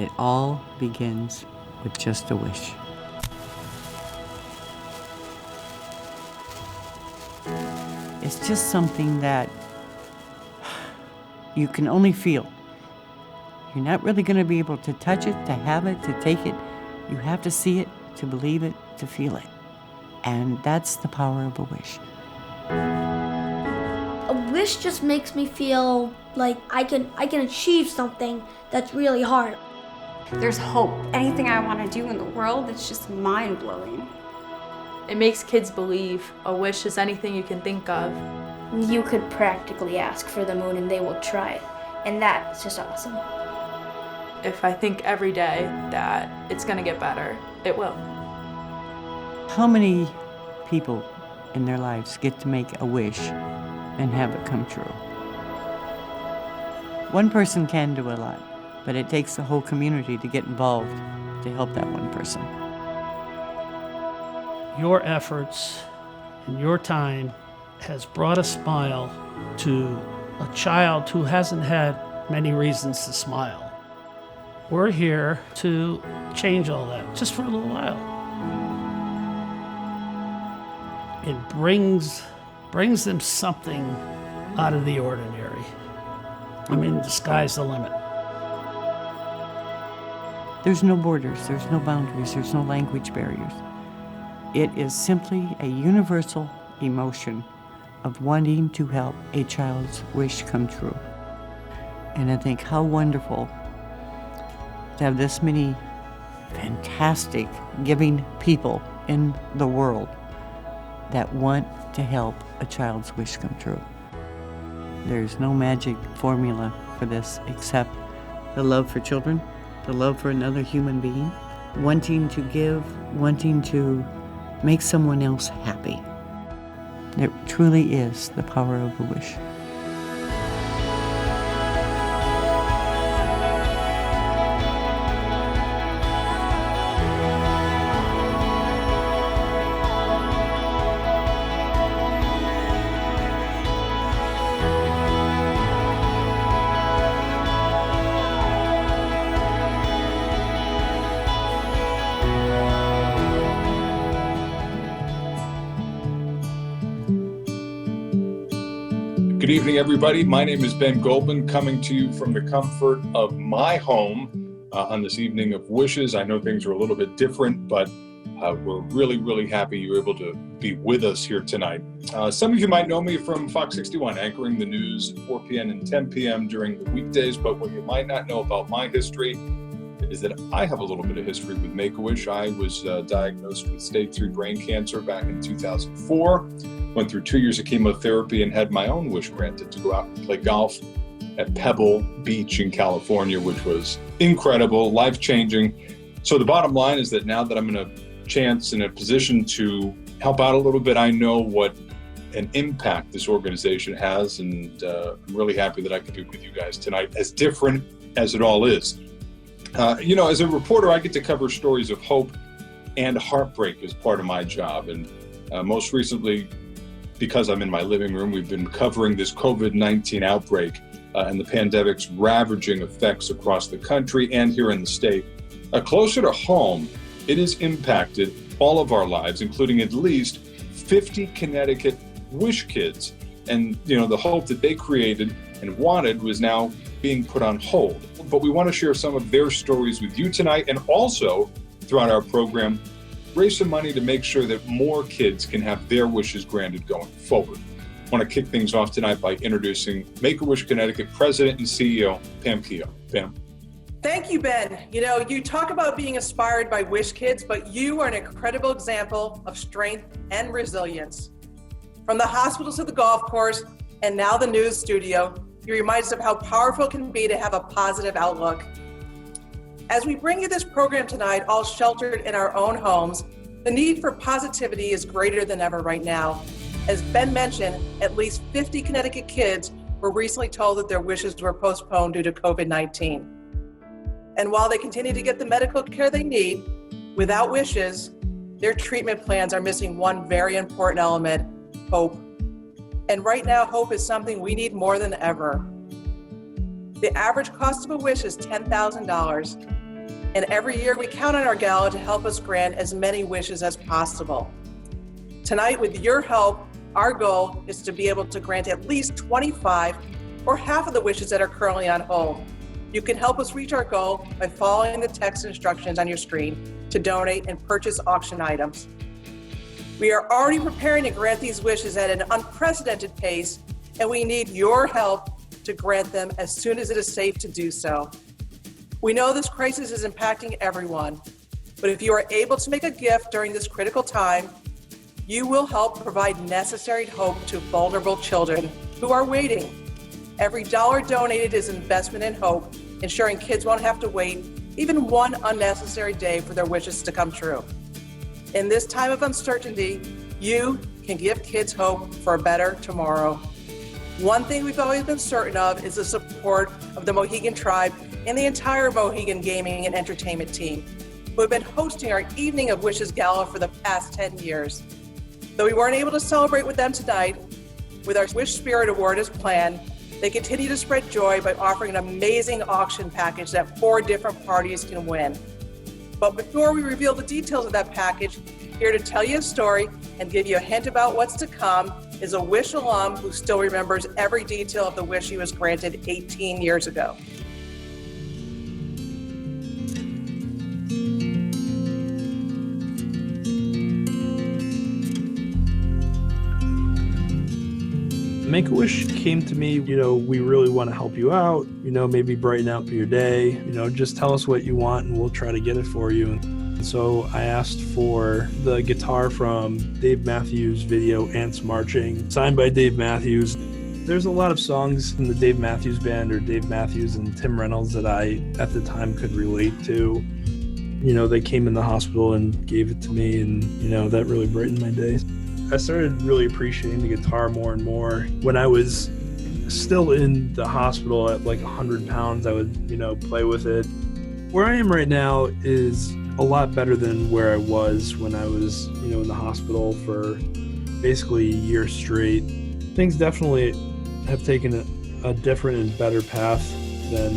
It all begins with just a wish. It's just something that you can only feel. You're not really going to be able to touch it, to have it, to take it. You have to see it, to believe it, to feel it. And that's the power of a wish. A wish just makes me feel like I can achieve something that's really hard. There's hope. Anything I want to do in the world, it's just mind-blowing. It makes kids believe a wish is anything you can think of. You could practically ask for the moon and they will try it. And that's just awesome. If I think every day that it's going to get better, it will. How many people in their lives get to make a wish and have it come true? One person can do a lot, but it takes the whole community to get involved to help that one person. Your efforts and your time has brought a smile to a child who hasn't had many reasons to smile. We're here to change all that, just for a little while. It brings them something out of the ordinary. I mean, the sky's the limit. There's no borders, there's no boundaries, there's no language barriers. It is simply a universal emotion of wanting to help a child's wish come true. And I think how wonderful to have this many fantastic, giving people in the world that want to help a child's wish come true. There's no magic formula for this except the love for children, the love for another human being, wanting to give, wanting to make someone else happy. There truly is the power of a wish. Good evening, everybody. My name is Ben Goldman, coming to you from the comfort of my home on this evening of wishes. I know things are a little bit different, but we're really, really happy you're able to be with us here tonight. Some of you might know me from Fox 61, anchoring the news at 4 p.m. and 10 p.m. during the weekdays, but what you might not know about my history is that I have a little bit of history with Make-A-Wish. I was diagnosed with stage 3 brain cancer back in 2004. Went through 2 years of chemotherapy and had my own wish granted to go out and play golf at Pebble Beach in California, which was incredible, life-changing. So the bottom line is that now that I'm in a chance, in a position to help out a little bit, I know what an impact this organization has, and I'm really happy that I could be with you guys tonight, as different as it all is. As a reporter, I get to cover stories of hope and heartbreak as part of my job. And most recently, because I'm in my living room, we've been covering this COVID-19 outbreak and the pandemic's ravaging effects across the country and here in the state. Closer to home, it has impacted all of our lives, including at least 50 Connecticut Wish Kids. And, the hope that they created and wanted was now being put on hold. But we want to share some of their stories with you tonight, and also throughout our program, raise some money to make sure that more kids can have their wishes granted going forward. I want to kick things off tonight by introducing Make-A-Wish Connecticut President and CEO, Pam Keogh. Pam. Thank you, Ben. You talk about being inspired by Wish Kids, but you are an incredible example of strength and resilience. From the hospital to the golf course, and now the news studio, you remind us of how powerful it can be to have a positive outlook. As we bring you this program tonight, all sheltered in our own homes, the need for positivity is greater than ever right now. As Ben mentioned, at least 50 Connecticut kids were recently told that their wishes were postponed due to COVID-19. And while they continue to get the medical care they need, without wishes, their treatment plans are missing one very important element: hope. And right now, hope is something we need more than ever. The average cost of a wish is $10,000. And every year we count on our gala to help us grant as many wishes as possible. Tonight, with your help, our goal is to be able to grant at least 25 or half of the wishes that are currently on hold. You can help us reach our goal by following the text instructions on your screen to donate and purchase auction items. We are already preparing to grant these wishes at an unprecedented pace, and we need your help to grant them as soon as it is safe to do so. We know this crisis is impacting everyone, but if you are able to make a gift during this critical time, you will help provide necessary hope to vulnerable children who are waiting. Every dollar donated is an investment in hope, ensuring kids won't have to wait even one unnecessary day for their wishes to come true. In this time of uncertainty, you can give kids hope for a better tomorrow. One thing we've always been certain of is the support of the Mohegan tribe and the entire Mohegan gaming and entertainment team, who have been hosting our Evening of Wishes Gala for the past 10 years. Though we weren't able to celebrate with them tonight, with our Wish Spirit Award as planned, they continue to spread joy by offering an amazing auction package that 4 different parties can win. But before we reveal the details of that package, here to tell you a story and give you a hint about what's to come is a Wish alum who still remembers every detail of the wish he was granted 18 years ago. Make-A-Wish came to me, we really want to help you out, maybe brighten up your day, just tell us what you want and we'll try to get it for you. And so I asked for the guitar from Dave Matthews' video, Ants Marching, signed by Dave Matthews. There's a lot of songs in the Dave Matthews Band or Dave Matthews and Tim Reynolds that I, at the time, could relate to. They came in the hospital and gave it to me and, that really brightened my day. I started really appreciating the guitar more and more. When I was still in the hospital at like 100 pounds, I would, play with it. Where I am right now is a lot better than where I was when I was, in the hospital for basically a year straight. Things definitely have taken a different and better path than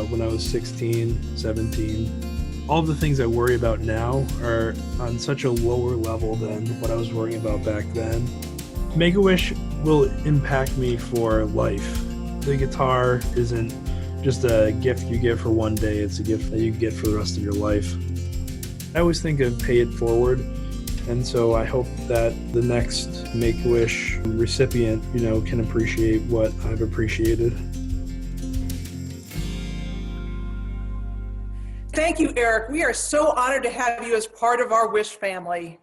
when I was 16, 17. All of the things I worry about now are on such a lower level than what I was worrying about back then. Make-A-Wish will impact me for life. The guitar isn't just a gift you get for one day, it's a gift that you get for the rest of your life. I always think of pay it forward, and so I hope that the next Make-A-Wish recipient, can appreciate what I've appreciated. Thank you, Eric. We are so honored to have you as part of our Wish family.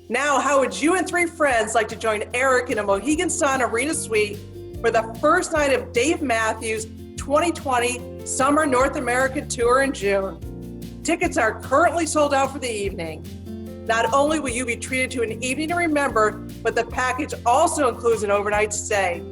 Now, how would you and 3 friends like to join Eric in a Mohegan Sun Arena suite for the first night of Dave Matthews' 2020 Summer North America Tour in June? Tickets are currently sold out for the evening. Not only will you be treated to an evening to remember, but the package also includes an overnight stay.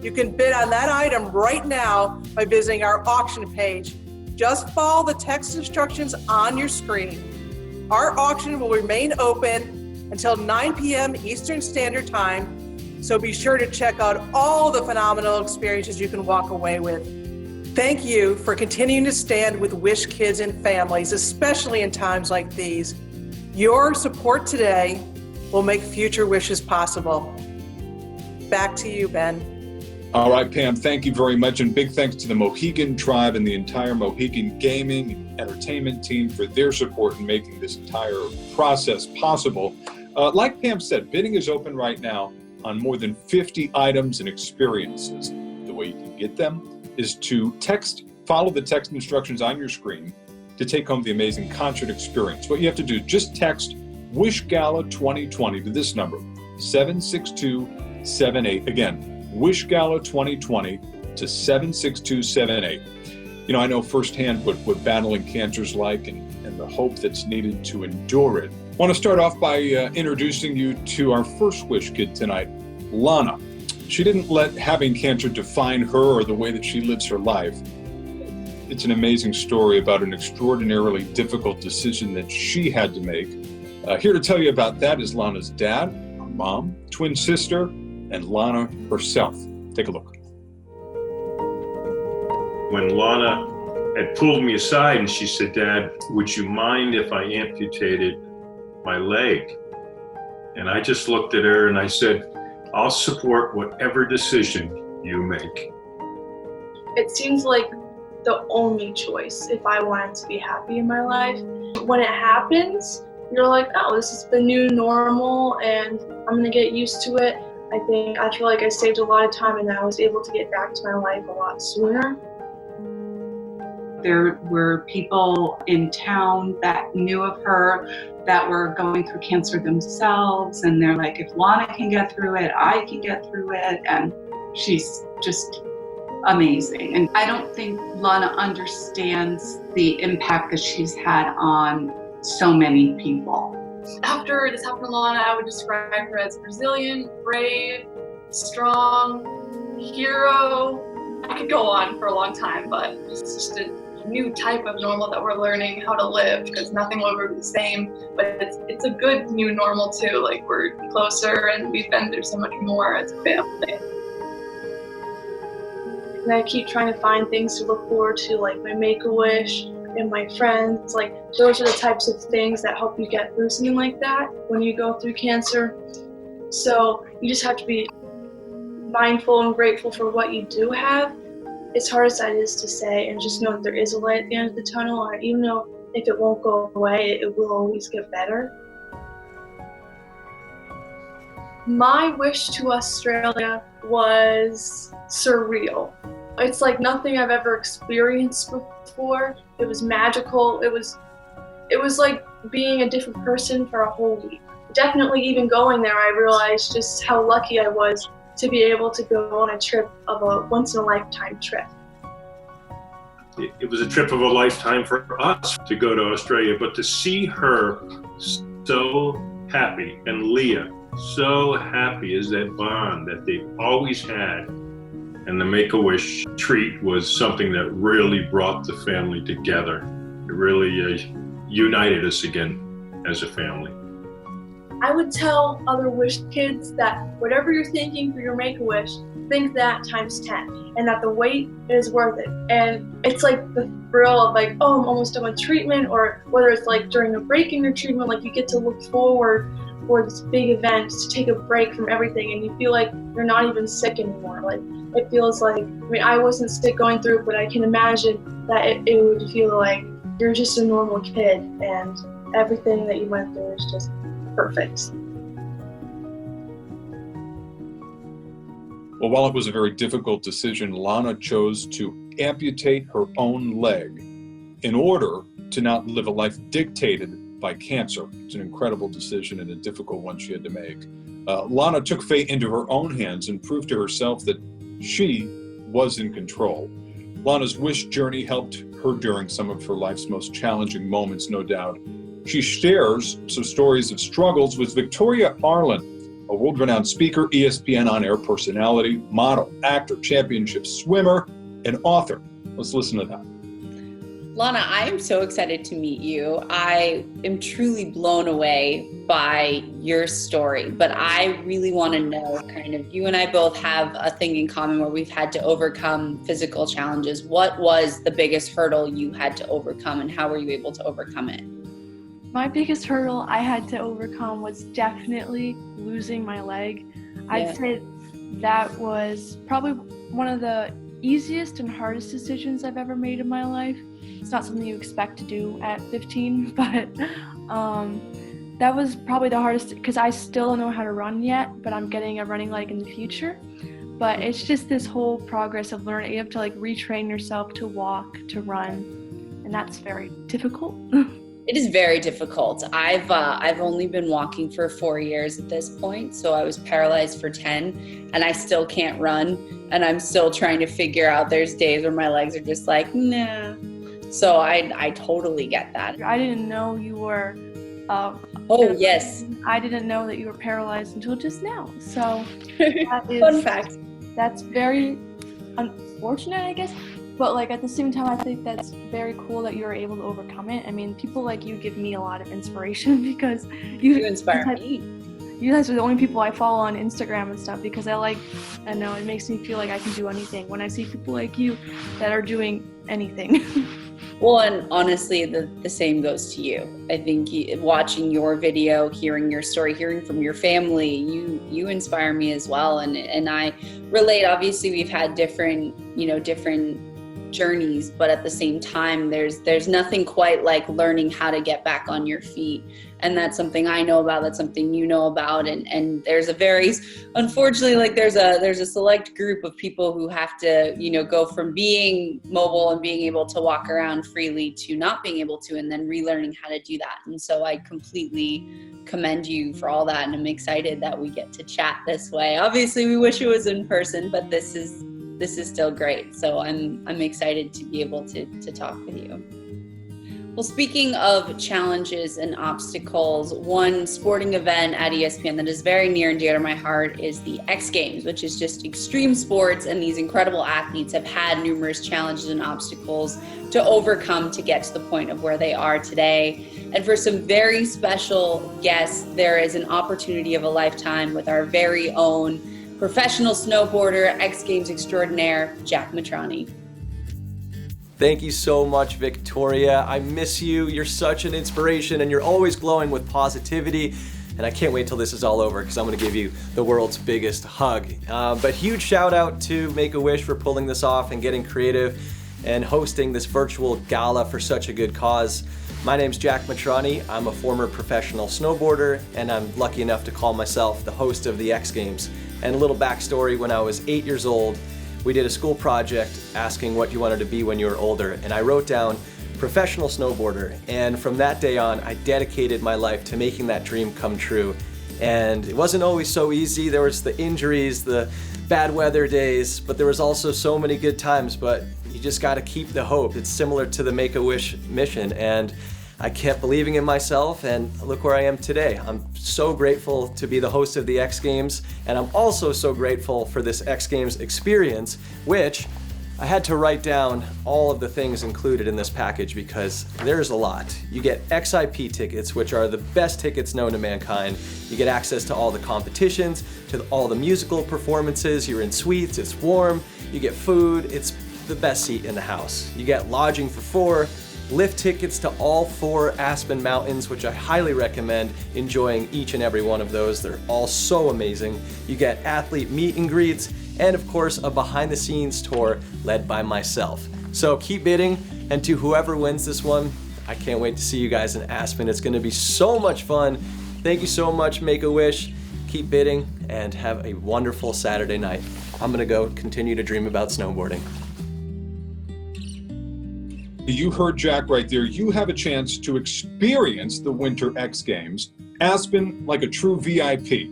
You can bid on that item right now by visiting our auction page. Just follow the text instructions on your screen. Our auction will remain open until 9 p.m. Eastern Standard Time, so be sure to check out all the phenomenal experiences you can walk away with. Thank you for continuing to stand with Wish kids and families, especially in times like these. Your support today will make future wishes possible. Back to you, Ben. All right, Pam, thank you very much. And big thanks to the Mohegan tribe and the entire Mohegan gaming and entertainment team for their support in making this entire process possible. Like Pam said, bidding is open right now on more than 50 items and experiences. The way you can get them is to follow the text instructions on your screen to take home the amazing concert experience. What you have to do, just text Wish Gala 2020 to this number, 76278. Again, Wish Gala 2020 to 76278. I know firsthand what battling cancer is like and the hope that's needed to endure it. I want to start off by introducing you to our first Wish kid tonight, Lana. She didn't let having cancer define her or the way that she lives her life. It's an amazing story about an extraordinarily difficult decision that she had to make. Here to tell you about that is Lana's dad, her mom, twin sister, and Lana herself. Take a look. When Lana had pulled me aside and she said, "Dad, would you mind if I amputated my leg?" And I just looked at her and I said, "I'll support whatever decision you make." It seems like the only choice if I wanted to be happy in my life. When it happens, you're like, oh, this is the new normal and I'm gonna get used to it. I feel like I saved a lot of time and I was able to get back to my life a lot sooner. There were people in town that knew of her that were going through cancer themselves, and they're like, if Lana can get through it, I can get through it, and she's just amazing. And I don't think Lana understands the impact that she's had on so many people. After this happened to Lana, I would describe her as resilient, brave, strong, hero. I could go on for a long time, but it's just a new type of normal that we're learning how to live, because nothing will ever be the same, but it's a good new normal too. Like, we're closer and we've been through so much more as a family. And I keep trying to find things to look forward to, like my Make-A-Wish and my friends. Like, those are the types of things that help you get through something like that when you go through cancer. So you just have to be mindful and grateful for what you do have. As hard as that is to say, and just know that there is a light at the end of the tunnel, and even though if it won't go away, it will always get better. My wish to Australia was surreal. It's like nothing I've ever experienced before. It was magical. It was like being a different person for a whole week. Definitely even going there, I realized just how lucky I was to be able to go on a trip of a once-in-a-lifetime trip. It was a trip of a lifetime for us to go to Australia, but to see her so happy, and Leah so happy, is that bond that they've always had. And the Make-A-Wish treat was something that really brought the family together. It really united us again as a family. I would tell other Wish kids that whatever you're thinking for your Make-A-Wish, think that times 10, and that the wait is worth it. And it's like the thrill of like, oh, I'm almost done with treatment, or whether it's like during a break in your treatment, like you get to look forward for this big event to take a break from everything, and you feel like you're not even sick anymore. Like, it feels like, I mean, I wasn't sick going through it, but I can imagine that it would feel like you're just a normal kid and everything that you went through is just perfect. Well, while it was a very difficult decision, Lana chose to amputate her own leg in order to not live a life dictated by cancer. It's an incredible decision and a difficult one she had to make. Lana took fate into her own hands and proved to herself that she was in control. Lana's wish journey helped her during some of her life's most challenging moments, no doubt. She shares some stories of struggles with Victoria Arlen, a world-renowned speaker, ESPN on-air personality, model, actor, championship swimmer, and author. Let's listen to that. Lana, I am so excited to meet you. I am truly blown away by your story, but I really want to know, kind of, you and I both have a thing in common where we've had to overcome physical challenges. What was the biggest hurdle you had to overcome, and how were you able to overcome it? My biggest hurdle I had to overcome was definitely losing my leg. I'd say that was probably one of the easiest and hardest decisions I've ever made in my life. It's not something you expect to do at 15, but that was probably the hardest, because I still don't know how to run yet, but I'm getting a running leg in the future. But it's just this whole progress of learning. You have to like retrain yourself to walk, to run, and that's very difficult. It is very difficult. I've only been walking for 4 years at this point, so I was paralyzed for 10, and I still can't run, and I'm still trying to figure out. There's days where my legs are just like, nah. So I totally get that. I didn't know you were. Oh yes. I didn't know that you were paralyzed until just now. So that is fun fact. That's very unfortunate, I guess. But like at the same time, I think that's very cool that you were able to overcome it. I mean, people like you give me a lot of inspiration, because you inspire me. You guys are the only people I follow on Instagram and stuff, because I know it makes me feel like I can do anything when I see people like you that are doing anything. Well, and honestly, the same goes to you. I think watching your video, hearing your story, hearing from your family, you inspire me as well. And I relate. Obviously, we've had different journeys, but at the same time, there's nothing quite like learning how to get back on your feet. And that's something I know about, that's something you know about. And there's unfortunately, like there's a select group of people who have to, go from being mobile and being able to walk around freely to not being able to, and then relearning how to do that. And so I completely commend you for all that. And I'm excited that we get to chat this way. Obviously we wish it was in person, but this is still great. So I'm excited to be able to talk with you. Well, speaking of challenges and obstacles, one sporting event at ESPN that is very near and dear to my heart is the X Games, which is just extreme sports, and these incredible athletes have had numerous challenges and obstacles to overcome to get to the point of where they are today. And for some very special guests, there is an opportunity of a lifetime with our very own professional snowboarder, X Games extraordinaire, Jack Matrani. Thank you so much, Victoria. I miss you. You're such an inspiration, and you're always glowing with positivity. And I can't wait till this is all over, because I'm going to give you the world's biggest hug. But huge shout out to Make-A-Wish for pulling this off and getting creative and hosting this virtual gala for such a good cause. My name's Jack Matrani. I'm a former professional snowboarder, and I'm lucky enough to call myself the host of the X Games. And a little backstory, when I was 8 years old, we did a school project asking what you wanted to be when you were older, and I wrote down professional snowboarder. And from that day on, I dedicated my life to making that dream come true. And it wasn't always so easy. There was the injuries, the bad weather days, but there was also so many good times. But you just got to keep the hope. It's similar to the Make-A-Wish mission, and I kept believing in myself, and look where I am today. I'm so grateful to be the host of the X Games, and I'm also so grateful for this X Games experience, which I had to write down all of the things included in this package because there's a lot. You get XIP tickets, which are the best tickets known to mankind. You get access to all the competitions, to all the musical performances. You're in suites, it's warm. You get food, it's the best seat in the house. You get lodging for 4, lift tickets to all 4 Aspen Mountains, which I highly recommend enjoying each and every one of those. They're all so amazing. You get athlete meet and greets, and of course, a behind the scenes tour led by myself. So keep bidding, and to whoever wins this one, I can't wait to see you guys in Aspen. It's gonna be so much fun. Thank you so much, Make-A-Wish. Keep bidding, and have a wonderful Saturday night. I'm gonna go continue to dream about snowboarding. You heard Jack right there. You have a chance to experience the Winter X Games. Aspen like a true VIP.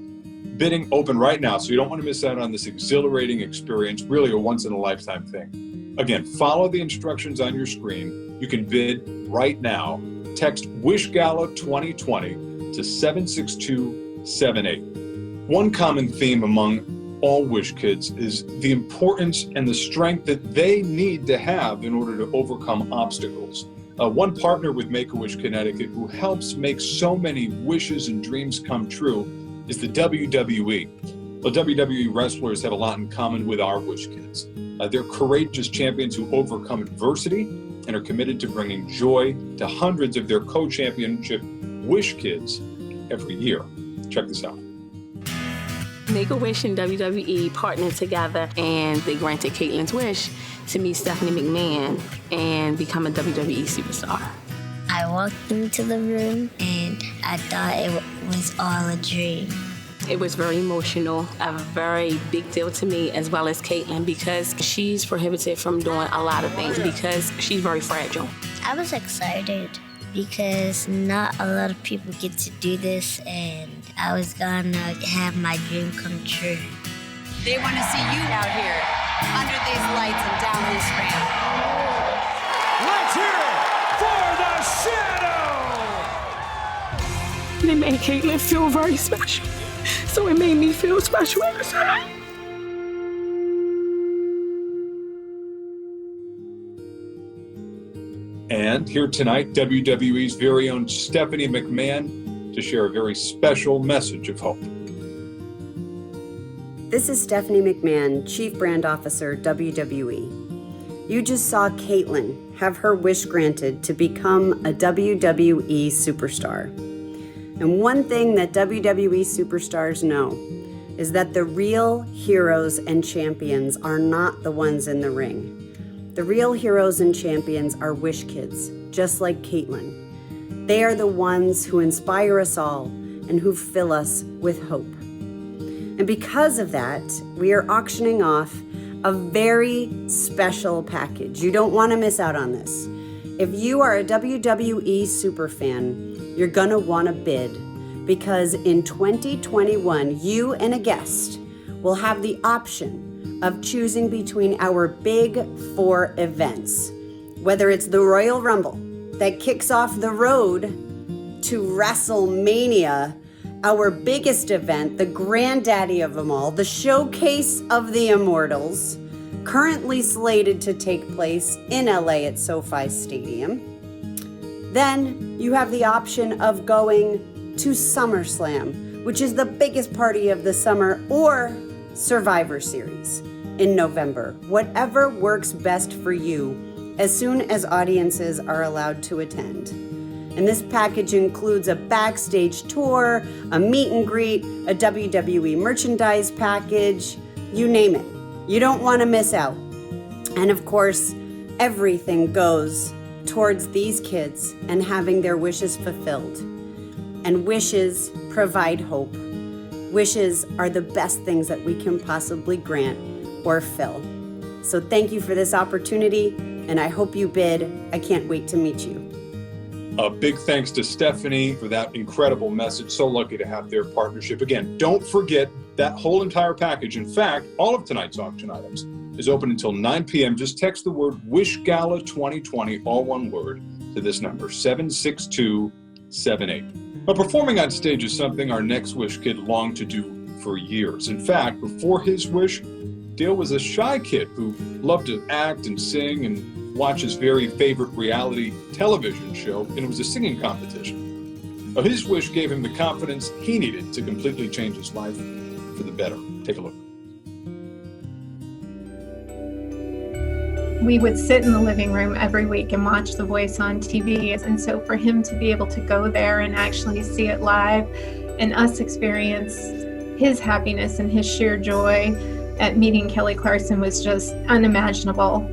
Bidding open right now, so you don't want to miss out on this exhilarating experience, really a once-in-a-lifetime thing. Again, follow the instructions on your screen. You can bid right now. Text WISHGALA 2020 to 76278. One common theme among all Wish kids is the importance and the strength that they need to have in order to overcome obstacles. One partner with Make-A-Wish Connecticut who helps make so many wishes and dreams come true is the WWE. Well, WWE wrestlers have a lot in common with our Wish kids. They're courageous champions who overcome adversity and are committed to bringing joy to hundreds of their co-championship Wish kids every year. Check this out. Make-A-Wish and WWE partnered together, and they granted Caitlin's wish to meet Stephanie McMahon and become a WWE superstar. I walked into the room and I thought it was all a dream. It was very emotional, a very big deal to me as well as Caitlin, because she's prohibited from doing a lot of things because she's very fragile. I was excited because not a lot of people get to do this, and I was gonna have my dream come true. They want to see you out here under these lights and down this ramp. Let's hear it for the Shadow! They made Caitlin feel very special, so it made me feel special at the time. And here tonight, WWE's very own Stephanie McMahon to share a very special message of hope. This is Stephanie McMahon, Chief Brand Officer, WWE. You just saw Caitlin have her wish granted to become a WWE superstar. And one thing that WWE superstars know is that the real heroes and champions are not the ones in the ring. The real heroes and champions are wish kids, just like Caitlin. They are the ones who inspire us all and who fill us with hope. And because of that, we are auctioning off a very special package. You don't want to miss out on this. If you are a WWE superfan, you're going to want to bid, because in 2021, you and a guest will have the option of choosing between our big 4 events, whether it's the Royal Rumble that kicks off the road to WrestleMania, our biggest event, the granddaddy of them all, the Showcase of the Immortals, currently slated to take place in LA at SoFi Stadium. Then you have the option of going to SummerSlam, which is the biggest party of the summer, or Survivor Series in November. Whatever works best for you, as soon as audiences are allowed to attend. And this package includes a backstage tour, a meet and greet, a WWE merchandise package, you name it. You don't want to miss out. And of course, everything goes towards these kids and having their wishes fulfilled. And wishes provide hope. Wishes are the best things that we can possibly grant or fill. So thank you for this opportunity, and I hope you bid. I can't wait to meet you. A big thanks to Stephanie for that incredible message. So lucky to have their partnership. Again, don't forget that whole entire package. In fact, all of tonight's auction items is open until 9 p.m. Just text the word Wish Gala 2020, all one word, to this number, 76278. Now, performing on stage is something our next Wish kid longed to do for years. In fact, before his wish, Dale was a shy kid who loved to act and sing and watch his very favorite reality television show, and it was a singing competition. Now, his wish gave him the confidence he needed to completely change his life for the better. Take a look. We would sit in the living room every week and watch The Voice on TV. And so for him to be able to go there and actually see it live and us experience his happiness and his sheer joy at meeting Kelly Clarkson was just unimaginable.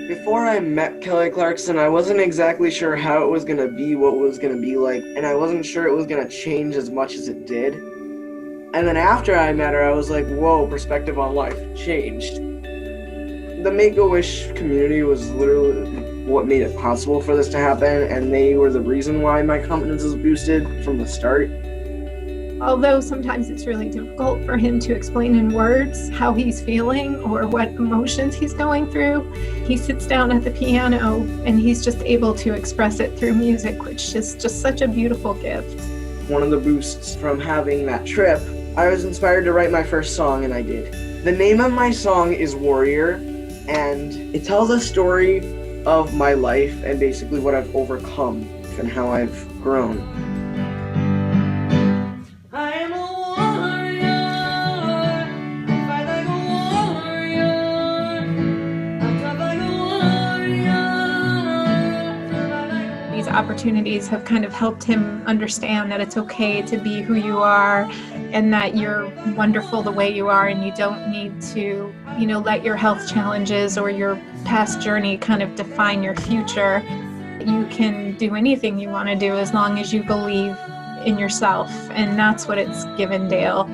Before I met Kelly Clarkson, I wasn't exactly sure how it was going to be, what it was going to be like, and I wasn't sure it was going to change as much as it did. And then after I met her, I was like, whoa, perspective on life changed. The Make-A-Wish community was literally what made it possible for this to happen, and they were the reason why my confidence was boosted from the start. Although sometimes it's really difficult for him to explain in words how he's feeling or what emotions he's going through, he sits down at the piano and he's just able to express it through music, which is just such a beautiful gift. One of the boosts from having that trip, I was inspired to write my first song, and I did. The name of my song is Warrior, and it tells a story of my life and basically what I've overcome and how I've grown. Opportunities have kind of helped him understand that it's okay to be who you are and that you're wonderful the way you are, and you don't need to, let your health challenges or your past journey kind of define your future. You can do anything you want to do as long as you believe in yourself, and that's what it's given Dale,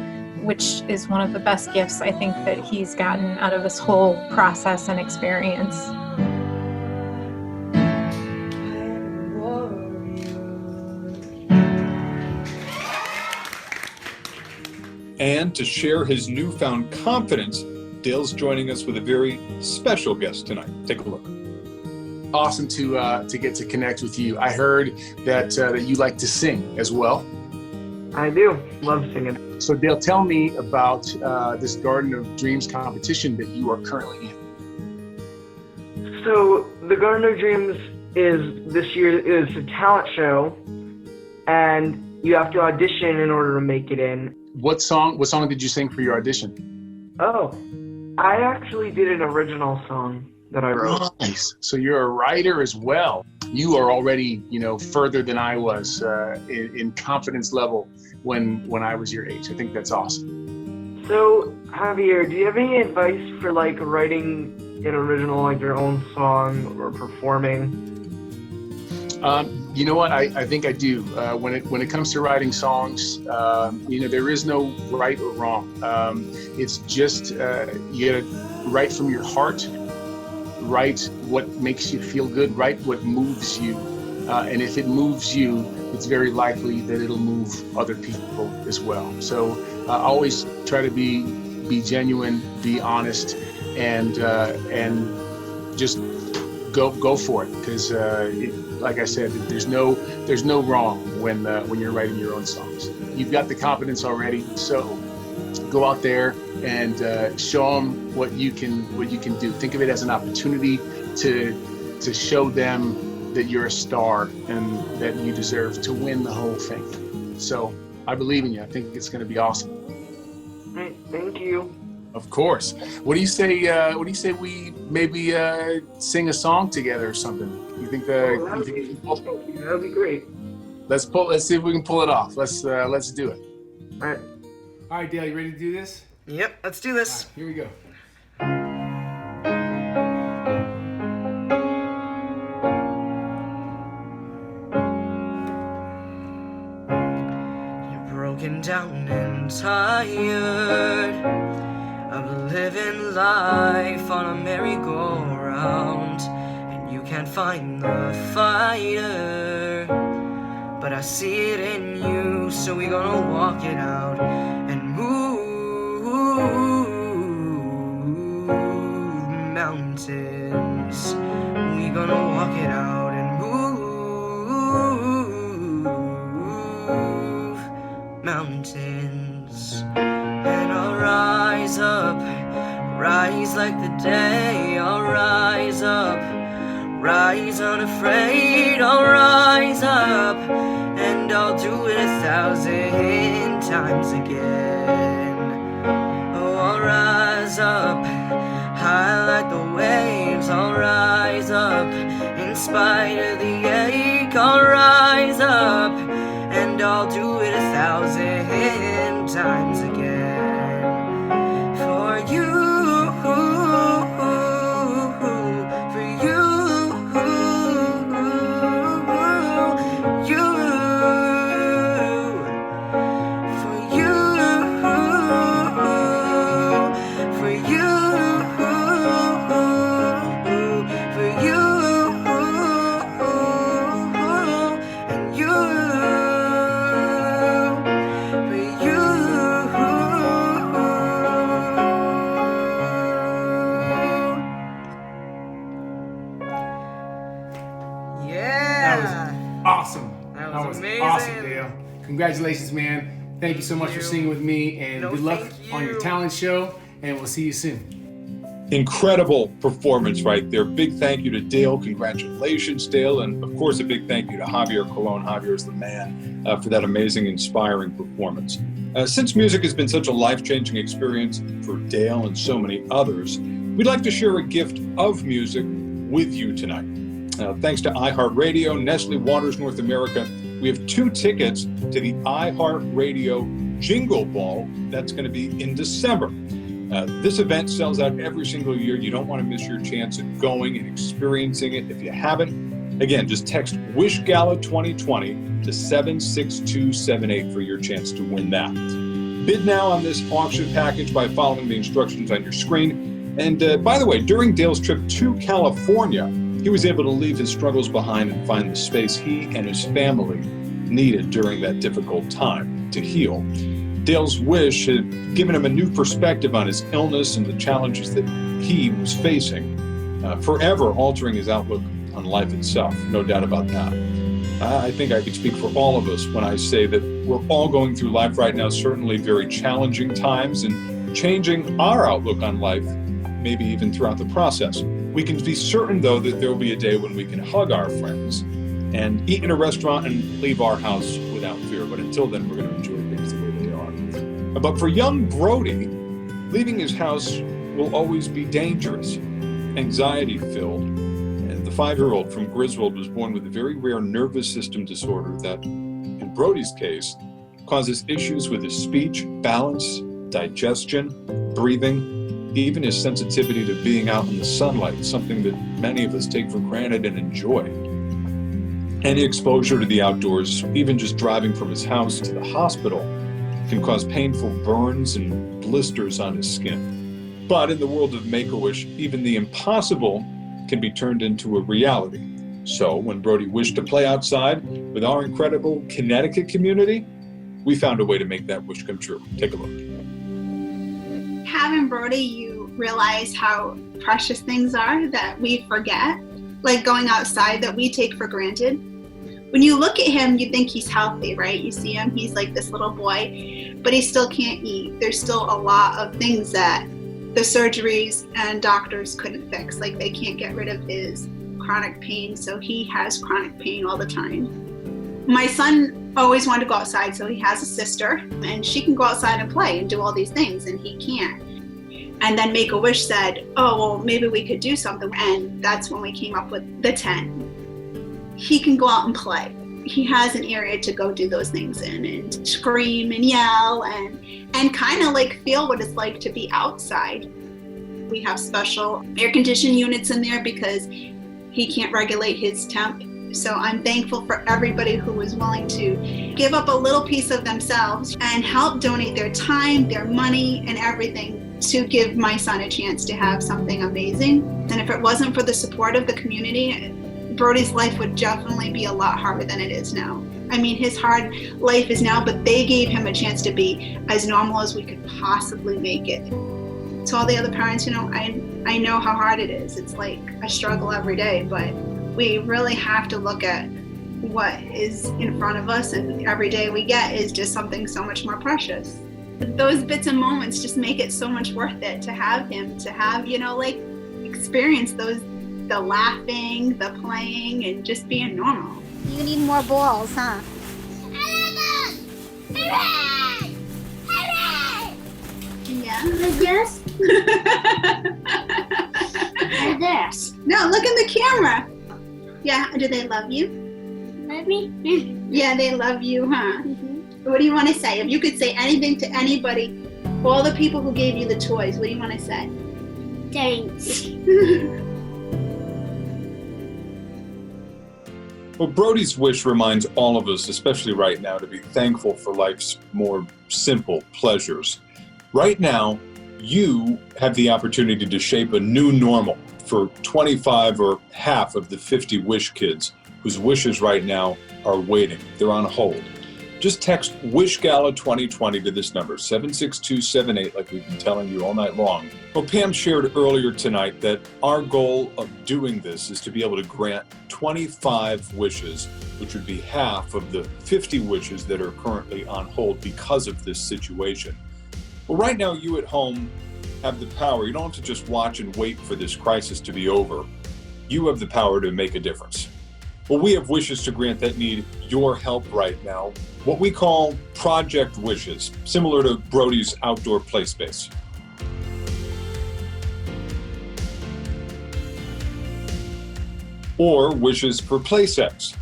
which is one of the best gifts I think that he's gotten out of this whole process and experience. And to share his newfound confidence, Dale's joining us with a very special guest tonight. Take a look. Awesome to get to connect with you. I heard that you like to sing as well. I do. Love singing. So Dale, tell me about this Garden of Dreams competition that you are currently in. So the Garden of Dreams this year is a talent show, and you have to audition in order to make it in. What song did you sing for your audition? Oh, I actually did an original song. that I wrote. Nice. So you're a writer as well. You are already, further than I was in confidence level when I was your age. I think that's awesome. So, Javier, do you have any advice for like writing an original, like your own song or performing? You know what? I think I do. When it comes to writing songs, there is no right or wrong. It's just you gotta write from your heart. Write what makes you feel good. Write what moves you, and if it moves you, it's very likely that it'll move other people as well. So always try to be genuine, be honest, and just go for it. Because like I said, there's no wrong when you're writing your own songs. You've got the confidence already, so go out there and show them what you can do. Think of it as an opportunity to show them that you're a star and that you deserve to win the whole thing. So I believe in you. I think it's going to be awesome. Right, thank you. Of course. What do you say? We maybe sing a song together or something? You think? That'd be great. Let's see if we can pull it off. Let's do it. All right. All right, Dale. You ready to do this? Yep. Let's do this. Right, here we go. Broken down and tired of living life on a merry-go-round, and you can't find the fighter, but I see it in you, so we gonna walk it out and move mountains. We gonna walk it out and move mountains. And I'll rise up, rise like the day. I'll rise up, rise unafraid. I'll rise up, and I'll do it 1,000 times again. Oh, I'll rise up, high like the waves. I'll rise up, in spite of the ache. I'll rise up, and I'll do it 1,000 times again. For you, for you, you, for you, for you, for you, and you. Awesome. That was amazing. Awesome, Dale. Congratulations, man. Thank you so much for singing with me, and good luck on your talent show, and we'll see you soon. Incredible performance right there. Big thank you to Dale. Congratulations, Dale. And of course, a big thank you to Javier Colon. Javier is the man for that amazing, inspiring performance. Since music has been such a life-changing experience for Dale and so many others, we'd like to share a gift of music with you tonight. Thanks to iHeartRadio, Nestle Waters North America, we have 2 tickets to the iHeartRadio Jingle Ball that's going to be in December. This event sells out every single year. You don't want to miss your chance at going and experiencing it. If you haven't, again, just text Wish Gala 2020 to 76278 for your chance to win that. Bid now on this auction package by following the instructions on your screen. And by the way, during Dale's trip to California, he was able to leave his struggles behind and find the space he and his family needed during that difficult time to heal. Dale's wish had given him a new perspective on his illness and the challenges that he was facing, forever altering his outlook on life itself, no doubt about that. I think I could speak for all of us when I say that we're all going through life right now, certainly very challenging times, and changing our outlook on life, maybe even throughout the process. We can be certain, though, that there will be a day when we can hug our friends and eat in a restaurant and leave our house without fear. But until then, we're going to enjoy things the way they are. But for young Brody, leaving his house will always be dangerous. anxiety-filled. And the 5-year-old from Griswold was born with a very rare nervous system disorder that, in Brody's case, causes issues with his speech, balance, digestion, breathing, even his sensitivity to being out in the sunlight, something that many of us take for granted and enjoy. Any exposure to the outdoors, even just driving from his house to the hospital, can cause painful burns and blisters on his skin. But in the world of Make-A-Wish, even the impossible can be turned into a reality. So when Brody wished to play outside with our incredible Connecticut community, we found a way to make that wish come true. Take a look. Having Brody, you realize how precious things are that we forget, like going outside that we take for granted. When you look at him, you think he's healthy, right? You see him, he's like this little boy, but he still can't eat. There's still a lot of things that the surgeries and doctors couldn't fix. Like they can't get rid of his chronic pain, so he has chronic pain all the time. My son always wanted to go outside, so he has a sister, and she can go outside and play and do all these things, and he can't. And then Make-A-Wish said, oh, well, maybe we could do something, and that's when we came up with the tent. He can go out and play. He has an area to go do those things in and scream and yell and kind of like feel what it's like to be outside. We have special air conditioning units in there because he can't regulate his temp. So I'm thankful for everybody who was willing to give up a little piece of themselves and help donate their time, their money, and everything to give my son a chance to have something amazing. And if it wasn't for the support of the community, Brody's life would definitely be a lot harder than it is now. I mean, his hard life is now, but they gave him a chance to be as normal as we could possibly make it. To all the other parents, I know how hard it is. It's like a struggle every day, but we really have to look at what is in front of us, and every day we get is just something so much more precious. Those bits and moments just make it so much worth it to have him, to have, experience the laughing, the playing, and just being normal. You need more balls, huh? Yeah. Yes. And this. No, look in the camera. Yeah, do they love you? Love me? Yeah, they love you, huh? Mm-hmm. What do you want to say? If you could say anything to anybody, all the people who gave you the toys, what do you want to say? Thanks. Well, Brody's wish reminds all of us, especially right now, to be thankful for life's more simple pleasures. Right now, you have the opportunity to shape a new normal for 25 or half of the 50 Wish kids whose wishes right now are waiting. They're on hold. Just text Wish Gala 2020 to this number, 76278, like we've been telling you all night long. Well, Pam shared earlier tonight that our goal of doing this is to be able to grant 25 wishes, which would be half of the 50 wishes that are currently on hold because of this situation. Well, right now, you at home have the power. You don't have to just watch and wait for this crisis to be over. You have the power to make a difference. Well, we have wishes to grant that need your help right now, what we call Project Wishes, similar to Brody's outdoor play space. Or wishes for play sets.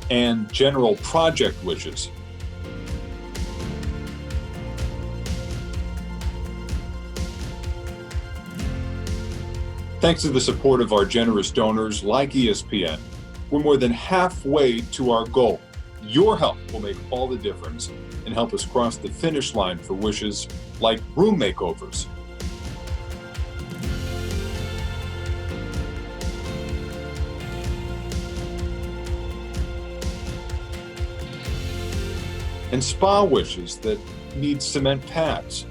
And general project wishes. Thanks to the support of our generous donors like ESPN, we're more than halfway to our goal. Your help will make all the difference and help us cross the finish line for wishes like room makeovers. And spa wishes that need cement pads.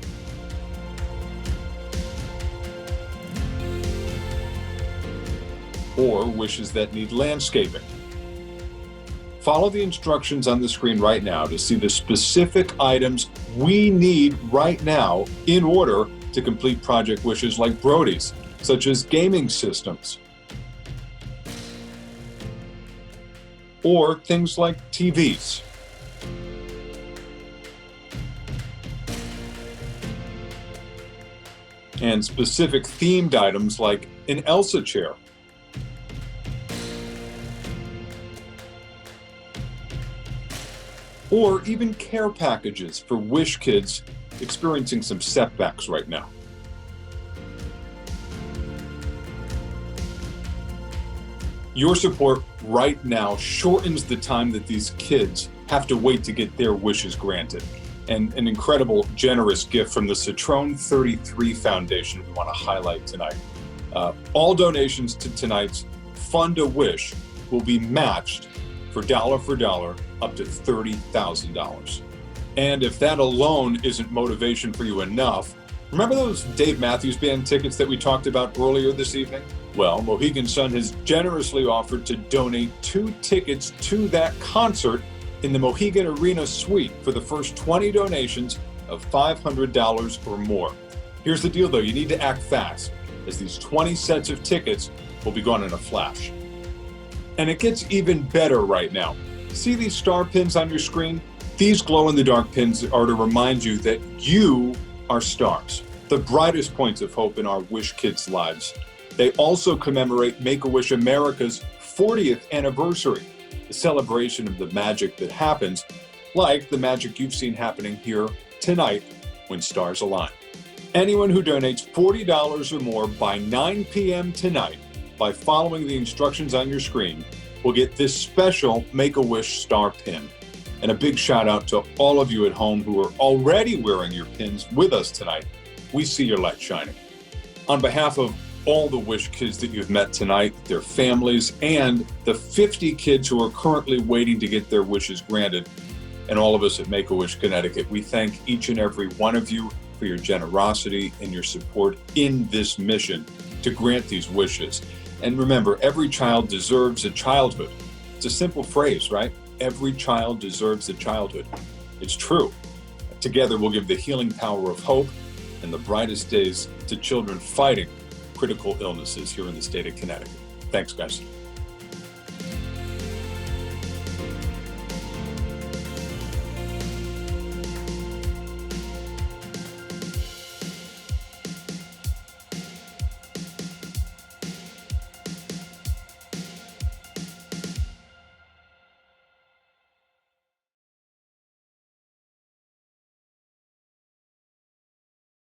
Or wishes that need landscaping. Follow the instructions on the screen right now to see the specific items we need right now in order to complete project wishes like Brody's, such as gaming systems. Or things like TVs. and specific themed items like an Elsa chair. Or even care packages for Wish kids experiencing some setbacks right now. Your support right now shortens the time that these kids have to wait to get their wishes granted. And an incredible, generous gift from the Citrone 33 Foundation we want to highlight tonight. All donations to tonight's Fund a Wish will be matched for dollar up to $30,000. And if that alone isn't motivation for you enough, remember those Dave Matthews Band tickets that we talked about earlier this evening? Well, Mohegan Sun has generously offered to donate 2 tickets to that concert in the Mohegan Arena Suite for the first 20 donations of $500 or more. Here's the deal though, you need to act fast, as these 20 sets of tickets will be gone in a flash. And it gets even better right now. See these star pins on your screen? These glow-in-the-dark pins are to remind you that you are stars, the brightest points of hope in our Wish kids' lives. They also commemorate Make-A-Wish America's 40th anniversary, the celebration of the magic that happens, like the magic you've seen happening here tonight when stars align. Anyone who donates $40 or more by 9 p.m. tonight by following the instructions on your screen will get this special Make-A-Wish star pin. And a big shout out to all of you at home who are already wearing your pins with us tonight. We see your light shining. On behalf of all the Wish kids that you've met tonight, their families, and the 50 kids who are currently waiting to get their wishes granted, and all of us at Make-A-Wish Connecticut, we thank each and every one of you for your generosity and your support in this mission to grant these wishes. And remember, every child deserves a childhood. It's a simple phrase, right? Every child deserves a childhood. It's true. Together, we'll give the healing power of hope and the brightest days to children fighting critical illnesses here in the state of Connecticut. Thanks, guys.